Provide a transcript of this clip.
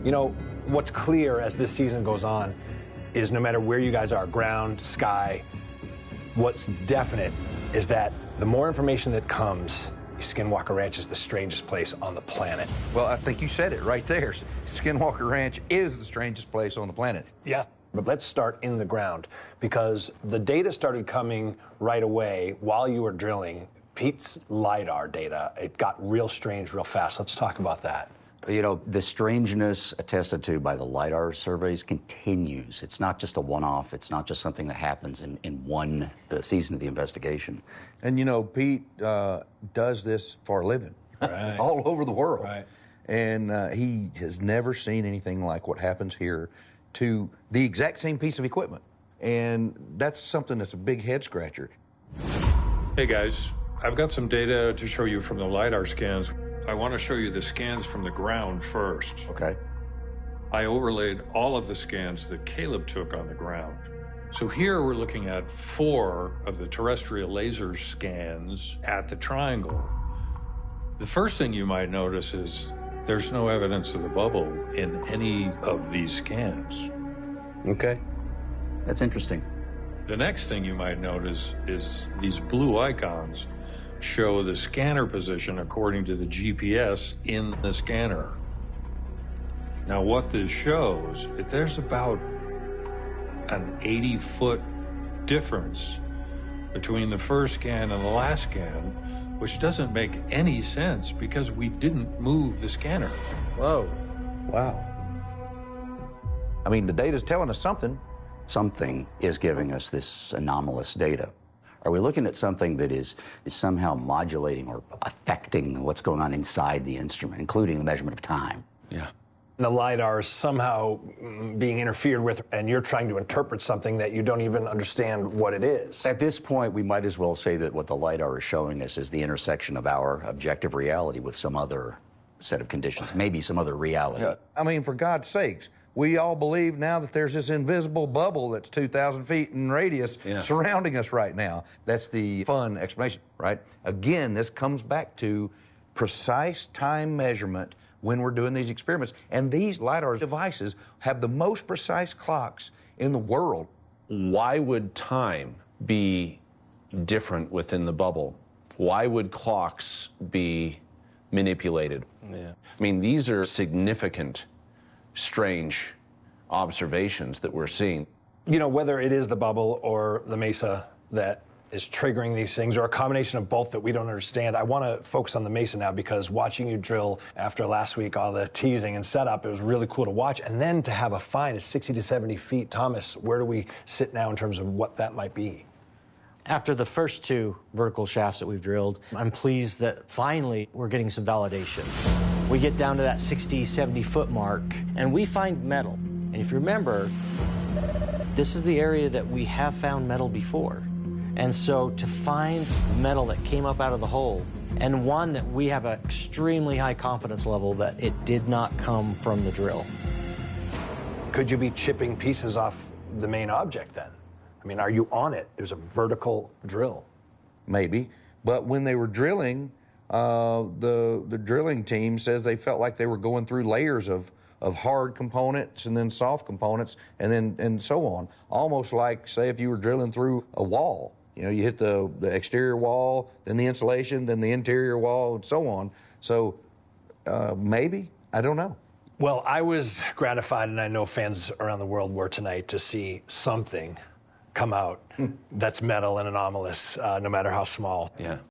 You know, what's clear as this season goes on is no matter where you guys are, ground, sky, what's definite is that the more information that comes, Skinwalker Ranch is the strangest place on the planet. Well, I think you said it right there. Skinwalker Ranch is the strangest place on the planet. Yeah. But let's start in the ground, because the data started coming right away while you were drilling. Pete's Lidar data, it got real strange real fast. Let's talk about that. You know, the strangeness attested to by the Lidar surveys continues. It's not just a one-off. It's not just something that happens in one season of the investigation. And, you know, Pete does this for a living, Right. all over the world. Right. And he has never seen anything like what happens here to the exact same piece of equipment. And that's something that's a big head-scratcher. Hey, guys. I've got some data to show you from the Lidar scans. I want to show you the scans from the ground first. Okay. I overlaid all of the scans that Caleb took on the ground. So here we're looking at 4 of the terrestrial laser scans at the triangle. The first thing you might notice is there's no evidence of the bubble in any of these scans. Okay. That's interesting. The next thing you might notice is these blue icons show the scanner position according to the GPS in the scanner. Now what this shows, there's about an 80-foot difference between the first scan and the last scan, which doesn't make any sense because we didn't move the scanner. Whoa. Wow. I mean, the data's telling us something. Something is giving us this anomalous data. Are we looking at something that is somehow modulating or affecting what's going on inside the instrument, including the measurement of time? Yeah. The LiDAR is somehow being interfered with, and you're trying to interpret something that you don't even understand what it is. At this point, we might as well say that what the LiDAR is showing us is the intersection of our objective reality with some other set of conditions, maybe some other reality. Yeah. I mean, for God's sakes, we all believe now that there's this invisible bubble that's 2,000 feet in radius surrounding us right now. That's the fun explanation, right? Again, this comes back to precise time measurement when we're doing these experiments. And these LiDAR devices have the most precise clocks in the world. Why would time be different within the bubble? Why would clocks be manipulated? Yeah. I mean, these are significant, strange observations that we're seeing. You know, whether it is the bubble or the mesa that is triggering these things, or a combination of both that we don't understand, I want to focus on the mesa now, because watching you drill after last week, all the teasing and setup, it was really cool to watch. And then to have a find at 60 to 70 feet. Thomas, where do we sit now in terms of what that might be? After the first 2 vertical shafts that we've drilled, I'm pleased that finally we're getting some validation. We get down to that 60, 70-foot mark, and we find metal. And if you remember, this is the area that we have found metal before. And so to find metal that came up out of the hole, and one that we have an extremely high confidence level that it did not come from the drill. Could you be chipping pieces off the main object then? I mean, are you on it? There's a vertical drill. Maybe. But when they were drilling, the drilling team says they felt like they were going through layers of hard components and then soft components and so on. Almost like, say, if you were drilling through a wall. You know, you hit the exterior wall, then the insulation, then the interior wall, and so on. So maybe, I don't know. Well, I was gratified, and I know fans around the world were tonight, to see something come out that's metal and anomalous, no matter how small. Yeah.